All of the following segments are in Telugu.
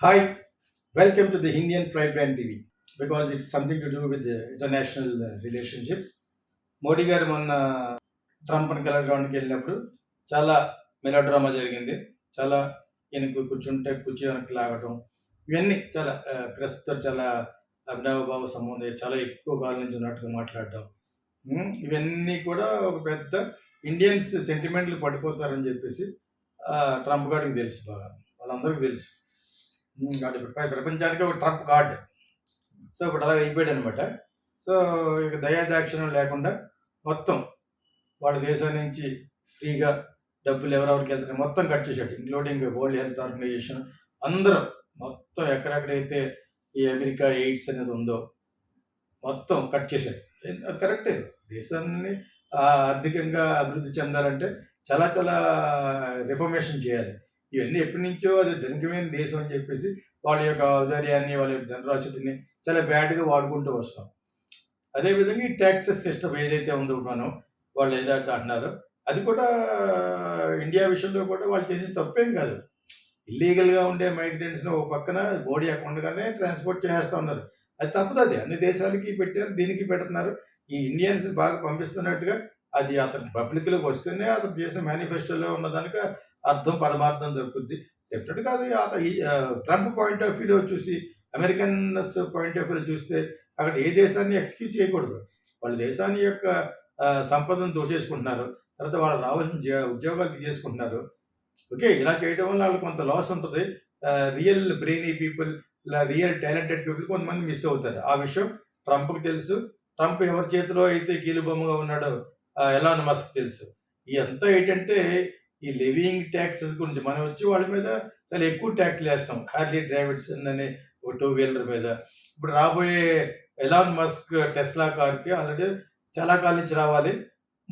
Hi, welcome to the Indian Pride Brand TV because it's something to do with the international relationships. Modi గారు మొన్న ట్రంప్ని కలవడానికి వెళ్ళినప్పుడు చాలా మెలోడ్రామా జరిగింది. చాలా ఈయనకు కూర్చుంటే కుర్చీ వెనక్కి లాగటం ఇవన్నీ చాలా ప్రెస్తో చాలా అభినవభావ సంబంధం చాలా ఎక్కువ కాలం నుంచి ఉన్నట్టుగా మాట్లాడటం ఇవన్నీ కూడా ఒక పెద్ద ఇండియన్స్ సెంటిమెంట్లు పడిపోతారని చెప్పేసి ట్రంప్ గారికి తెలుసు, బాగా వాళ్ళందరికీ తెలుసు. కాబట్టి ఇప్పుడు ప్రపంచానికి ఒక ట్రంప్ కార్డ్. సో ఇప్పుడు అలా అయిపోయాడు అనమాట. సో ఇక దయాదాక్షిణ్యం లేకుండా మొత్తం వాళ్ళ దేశం నుంచి ఫ్రీగా డబ్బులు ఎవరెవరికి వెళ్తారో మొత్తం కట్ చేశాడు, ఇంక్లూడింగ్ వరల్డ్ హెల్త్ ఆర్గనైజేషన్. అందరూ మొత్తం ఎక్కడెక్కడైతే ఈ అమెరికా ఎయిడ్స్ అనేది ఉందో మొత్తం కట్ చేశాడు. అది కరెక్టే. దేశాన్ని ఆర్థికంగా అభివృద్ధి చెందాలంటే చాలా చాలా రిఫర్మేషన్ చేయాలి. ఇవన్నీ ఎప్పటి నుంచో అది ధనికమైన దేశం అని చెప్పేసి వాళ్ళ యొక్క ఔదార్యాన్ని, వాళ్ళ యొక్క జనరాసిటీని చాలా బ్యాడ్గా వాడుకుంటూ వస్తాం. అదేవిధంగా ఈ ట్యాక్సెస్ సిస్టమ్ ఏదైతే ఉందో మనం వాళ్ళు ఏదైతే అంటున్నారో అది కూడా ఇండియా విషయంలో కూడా వాళ్ళు చేసే తప్పేం కాదు. ఇల్లీగల్గా ఉండే మైగ్రెంట్స్ని ఒక పక్కన బోడీ అకౌంట్గానే ట్రాన్స్పోర్ట్ చేసేస్తూ ఉన్నారు. అది తప్పుతుంది. అన్ని దేశాలకి పెట్టారు, దీనికి పెడుతున్నారు. ఈ ఇండియన్స్ బాగా పంపిస్తున్నట్టుగా అది అతను పబ్లిక్లోకి వస్తేనే అతను చేసిన మేనిఫెస్టోలో ఉన్నదానికి అర్థం పరమార్థం దొరుకుద్ది. డెఫినెట్గా అది ట్రంప్ పాయింట్ ఆఫ్ వ్యూలో చూసి, అమెరికన్స్ పాయింట్ ఆఫ్ వ్యూలో చూస్తే అక్కడ ఏ దేశాన్ని ఎక్స్క్యూజ్ చేయకూడదు. వాళ్ళ దేశాన్ని యొక్క సంపదను దోచేసుకుంటున్నారు, తర్వాత వాళ్ళు రావాల్సిన ఉద్యోగాలు తీసేసుకుంటున్నారు. ఓకే, ఇలా చేయడం వల్ల వాళ్ళకి కొంత లాస్ ఉంటుంది. Real brainy people, real talented people కొంతమంది మిస్ అవుతారు. ఆ విషయం ట్రంప్కి తెలుసు. ట్రంప్ ఎవరి చేతిలో అయితే కీలుబొమ్మగా ఉన్నాడో ఎలాన్ మస్క్ తెలుసు. ఇదంతా ఏంటంటే ఈ లివింగ్ ట్యాక్సెస్ గురించి మనం వచ్చి వాళ్ళ మీద చాలా ఎక్కువ ట్యాక్స్లు వేస్తాం. హార్లీ డేవిడ్సన్ అనే ఒక టూ వీలర్ మీద. ఇప్పుడు రాబోయే ఎలాన్ మస్క్ టెస్లా కార్కి ఆల్రెడీ చాలా కాలం నుంచి రావాలి.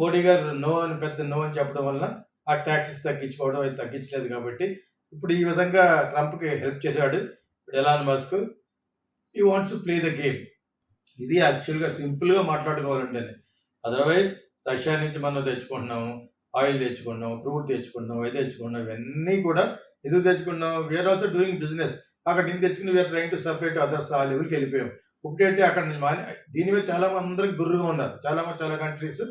మోడీ గారు నో అని పెద్ద నో అని చెప్పడం వలన ఆ ట్యాక్సెస్ తగ్గించుకోవడం అది తగ్గించలేదు. కాబట్టి ఇప్పుడు ఈ విధంగా ట్రంప్కి హెల్ప్ చేశాడు ఎలాన్ మస్క్. ఈ wants to play the game. ఇది యాక్చువల్గా సింపుల్గా మాట్లాడుకోవాలంటే. అదర్వైజ్ రష్యా నుంచి మనం తెచ్చుకుంటున్నాము, ఆయిల్ తెచ్చుకున్నాం, క్రూడ్ తెచ్చుకున్నాం, అది తెచ్చుకున్నాం. ఇవన్నీ కూడా ఎందుకు తెచ్చుకున్నాం? We're also doing business. అక్కడ నేను తెచ్చుకుని we're trying to separate others. ఆ లెవెల్కి వెళ్ళిపోయాం. ఒకటంటే అక్కడ దీని మీద చాలా మంది అందరికి గుర్రుగా ఉన్నారు. చాలా కంట్రీస్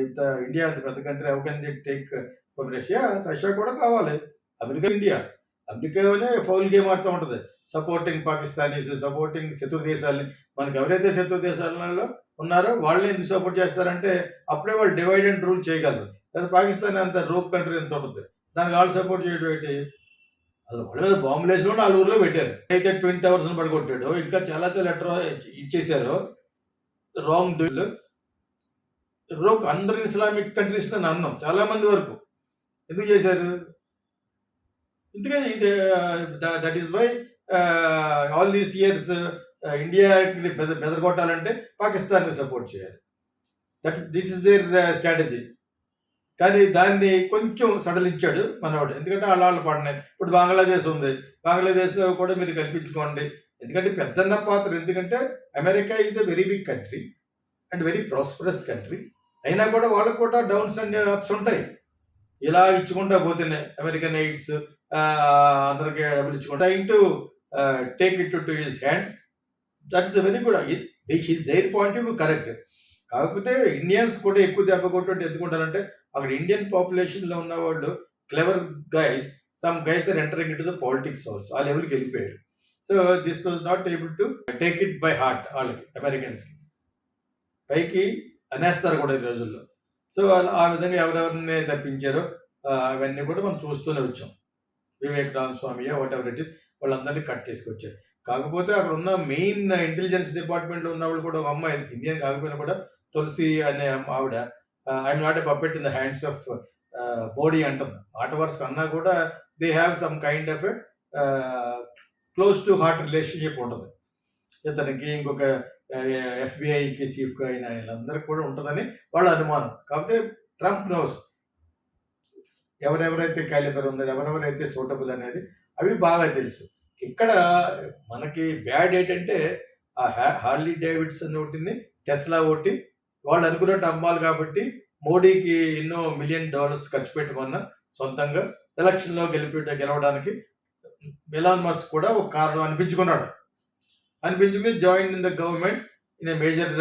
ఇంత ఇండియా అంత పెద్ద country, how can they take from Russia? Russia కూడా కావాలి. అమెరికా, ఇండియా, అమెరికానే ఫౌల్ గేమ్ ఆడుతూ ఉంటుంది. సపోర్టింగ్ పాకిస్తానీస్, సపోర్టింగ్ శత్రు దేశాలని. మనకు ఎవరైతే శత్రు దేశాలలో ఉన్నారో వాళ్ళని ఎందుకు సపోర్ట్ చేస్తారంటే అప్పుడే వాళ్ళు డివైడ్ అండ్ రూల్ చేయగలరు. లేదా పాకిస్తాన్ అంత రోప్ కంట్రీ ఎంత ఉంటుంది, దానికి వాళ్ళు సపోర్ట్ చేయడం ఏంటి? అది వాళ్ళ మీద బాంబులు వేసి కూడా వాళ్ళ ఊర్లో పెట్టారు. అయితే ట్విన్ టవర్స్ పడికొట్టాడు, ఇంకా చాలా లెటర్ ఇచ్చేసారు. Wrong deal. రోక్ అందరు ఇస్లామిక్ కంట్రీస్ అని అన్నాం చాలా మంది వరకు. ఎందుకు చేశారు? ఎందుకని ఇది that is why all these years ఇండియాకి బెదరగొట్టాలంటే పాకిస్తాన్ని సపోర్ట్ చేయాలి. This is their strategy. కానీ దాన్ని కొంచెం సడలించాడు మనవాడు. ఎందుకంటే వాళ్ళు పడినాయి. ఇప్పుడు బంగ్లాదేశ్ ఉంది, బంగ్లాదేశ్లో కూడా మీరు కల్పించుకోండి. ఎందుకంటే పెద్దన్న పాత్ర. ఎందుకంటే America is a very big country and very prosperous country. అయినా కూడా వాళ్ళకు కూడా డౌన్స్ అండ్ అప్స్ ఉంటాయి. ఇలా ఇచ్చుకుంటా పోతున్నాయి. అమెరికన్ ఎయిడ్స్ అందరికీ డబ్బులు ఇచ్చుకుంటా trying to take it to his hands. That is very good. Their point of view correct. కాకపోతే ఇండియన్స్ కూడా ఎక్కువ దెబ్బ కొట్టు ఎందుకుంటారంటే అక్కడ ఇండియన్ పాపులేషన్లో ఉన్న వాళ్ళు clever guys, some guys they're entering in to the politics also. ఆ లెవెల్కి వెళ్ళిపోయారు. So this was not able to take it by heart వాళ్ళకి, అమెరికన్స్కి. పైకి అనేస్తారు కూడా ఈ రోజుల్లో. సో ఆ విధంగా ఎవరెవరిని తప్పించారో అవన్నీ కూడా మనం చూస్తూనే వచ్చాం. Vivek Ramaswamy, what ever it is, వాళ్ళందరినీ కట్ చేసుకొచ్చారు. కాకపోతే అక్కడ ఉన్న మెయిన్ ఇంటెలిజెన్స్ డిపార్ట్మెంట్లో ఉన్న వాళ్ళు కూడా ఒక అమ్మాయి, ఇండియన్ కాకపోయినా కూడా తులసి అనే ఆవిడ, I'm not a puppet in the hands of Modi అంటుంది. మాట వరుస అన్నా కూడా they have some kind of close to heart relationship ఉంటుంది ఇతనికి. ఇంకొక ఎఫ్బిఐకి చీఫ్గా అయిన వీళ్ళందరికీ కూడా ఉంటుందని వాళ్ళ అనుమానం. కాకపోతే ట్రంప్ నోస్ ఎవరెవరైతే క్యాలిబర్ ఉందో, ఎవరెవరైతే సూటబుల్ అనేది అవి బాగా తెలుసు. ఇక్కడ మనకి బ్యాడ్ ఏంటంటే ఆ హార్లీ డేవిడ్సన్ ఒకటిని, టెస్లా ఒకటి వాళ్ళు అనుకున్నట్టు అమ్మాలి. కాబట్టి మోడీకి ఎన్నో $1 మిలియన్ ఖర్చు పెట్టమన్నా సొంతంగా ఎలక్షన్లో గెలవడానికి ఎలాన్ మస్క్ కూడా ఒక కారణం అనిపించుకున్నాడు. అనిపించుకుని join in the government in a major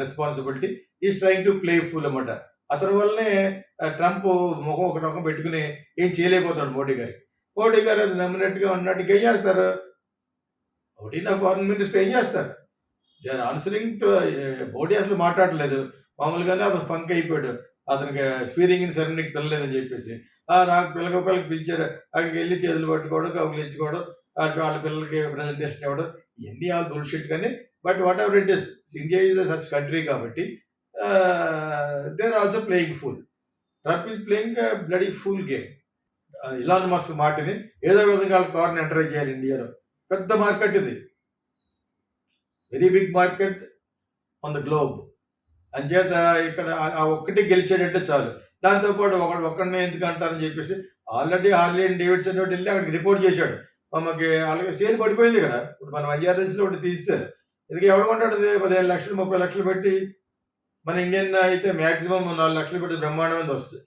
responsibility is trying to play fool అన్నమాట. అతని వల్లనే ట్రంప్ ముఖం ఒక రకం పెట్టుకుని ఏం చేయలేకపోతాడు మోడీ గారికి. మోడీ గారు అది నమ్మినట్టుగా ఉన్నట్టుగా ఏం చేస్తారు? ఒకటి నా ఫారెన్ మినిస్టర్ ఏం చేస్తారు? They are answering to Modi అసలు మాట్లాడలేదు. మామూలుగానే అతను ఫంక్ అయిపోయాడు. అతనికి స్వీరింగ్ ఇన్ సెరమనీకి పిల్లలేదని చెప్పేసి నాకు పిల్లకి పిలిచారు. అక్కడికి వెళ్ళి చేతులు పట్టుకోవడం, కబుర్లు ఇచ్చుకోవడం, అటు వాళ్ళ పిల్లలకి ప్రజెంటేషన్ ఇవ్వడం, ఇవన్నీ ఆల్ బుల్షిట్. కానీ but whatever it is, India is such country కాబట్టి they are also playing fool. Trump is playing bloody fool game. Elon Musk మాటని ఏదో విధంగా వాళ్ళ కార్ని ఎంకరేజ్ చేయాలి ఇండియాలో. పెద్ద మార్కెట్ ఇది, very big market on the globe. అంచేత ఇక్కడ ఆ ఒక్కటి గెలిచేటట్టే చాలు. దాంతోపాటు ఒక్కడినే ఎందుకు అంటారని చెప్పేసి ఆల్రెడీ హార్లీ అండ్ డేవిడ్సన్ ఒకటి వెళ్ళి అక్కడికి రిపోర్ట్ చేశాడు. మనకి అలాగే సేల్ పడిపోయింది కదా. ఇప్పుడు మన IRSలో ఒకటి తీస్తారు. ఎందుకు ఎవడు కొంటాడు? 15 లక్షలు 30 లక్షలు పెట్టి. మన ఇండియన్ అయితే మ్యాక్సిమం 4 లక్షలు పెట్టి బ్రహ్మాండమైనది వస్తుంది.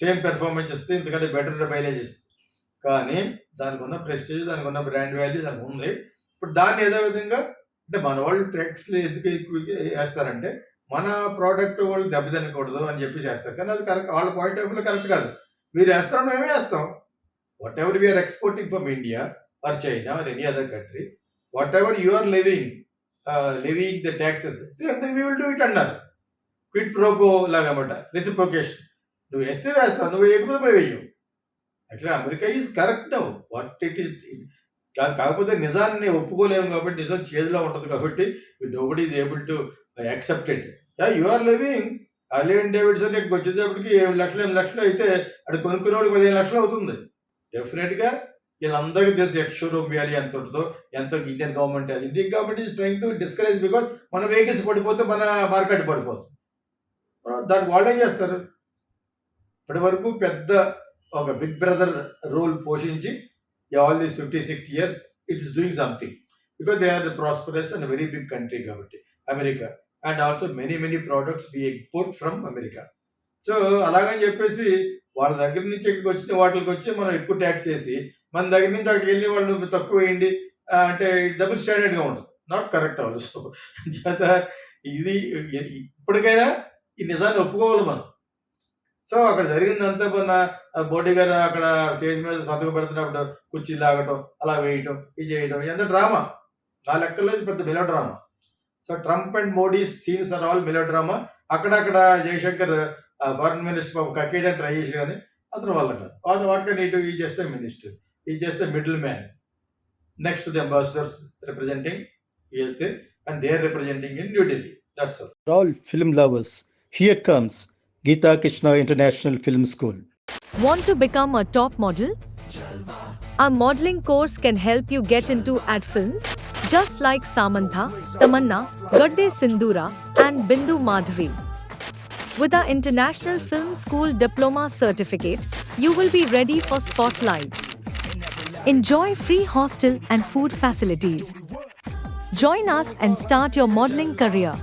సేమ్ పెర్ఫార్మెన్స్ ఇస్తుంది, ఎందుకంటే బెటర్ మైలేజ్ ఇస్తుంది. కానీ దానికి ఉన్న ప్రెస్టేజ్, దానికి ఉన్న బ్రాండ్ వాల్యూ దానికి ఉంది. ఇప్పుడు దాన్ని ఏదో విధంగా అంటే మన వాళ్ళు ట్యాక్స్లు ఎందుకు ఎక్కువ వేస్తారంటే మన ప్రోడక్ట్ వాళ్ళు దెబ్బతినకూడదు అని చెప్పి చేస్తారు. కానీ అది కరెక్ట్, వాళ్ళ పాయింట్ ఆఫ్ వ్యూలో కరెక్ట్ కాదు. మీరు వేస్తారో మేమే వేస్తాం. Whatever we're exporting from India or China or any other country, whatever you are levying the taxes same thing we will do it అన్నారు. క్విట్ ప్రోకో లాగా అన్నమాట, రెసిప్రొకేషన్. నువ్వు వేస్తే వేస్తావు, నువ్వు వేయకపోతే పోయి వేయవు. అట్లా America is correct now what it is. కాకపోతే నిజాన్ని ఒప్పుకోలేము కాబట్టి, నిజం చేతిలో ఉంటుంది కాబట్టి nobody is able to accept it. You are levying Harley and Davidson ఇక్కడికి వచ్చేటప్పటికి 7 లక్షలు 8 లక్షలు అయితే అక్కడ కొనుక్కునేవాడికి 15 లక్షలు అవుతుంది. డెఫినెట్గా వీళ్ళందరికీ తెలుసు ఎక్స్ షోరూమ్ వాల్యూ ఎంత ఉంటుందో, ఎంత Indian government is trying to discourage. Because మన వెహికల్స్ పడిపోతే మన మార్కెట్ పడిపోతుంది. దానికి వాళ్ళు ఏం చేస్తారు? ఇప్పటి వరకు పెద్ద ఒక బిగ్ బ్రదర్ రోల్ పోషించి all these 50-60 years it is doing something. Because they are the prosperous and very big country కాబట్టి America. And also many products we export from America. So అలాగని చెప్పేసి వాళ్ళ దగ్గర నుంచి ఇక్కడికి వచ్చిన వాటికి వచ్చి మనం ఎక్కువ ట్యాక్స్ వేసి మన దగ్గర నుంచి అక్కడికి వెళ్ళి వాళ్ళు తక్కువ వేయండి అంటే డబుల్ స్టాండర్డ్గా ఉంటుంది. Not correct also. చేత ఇది ఇప్పటికైనా ఈ నిజాన్ని ఒప్పుకోవాలి మనం. సో అక్కడ జరిగిందంతా మన మోడీ గారు అక్కడ స్టేజ్ మీద సంతకం పెడుతున్నప్పుడు కుర్చీలు లాగటం, అలా వేయటం, ఇది చేయటం, ఎంత డ్రామా. నా లెక్కలో ఇది పెద్ద melodrama. So Trump and Modi scenes are all melodrama. అక్కడక్కడ జయశంకర్ ఫారెన్ మినిస్టర్ కక్కేయడానికి ట్రై చేసి కానీ అతని వల్ల కాదు. What can he do? He just a minister, he just a middle man next to the ambassadors representing USA and they are representing in New Delhi. That's all. For all film lovers, here comes Geeta Krishna International Film School. Want to become a top model? Our modeling course can help you get into ad films just like Samantha, Tamanna, Gadde Sindhura and Bindu Madhavi. With our International Film School Diploma certificate, you will be ready for spotlight. Enjoy free hostel and food facilities. Join us and start your modeling career.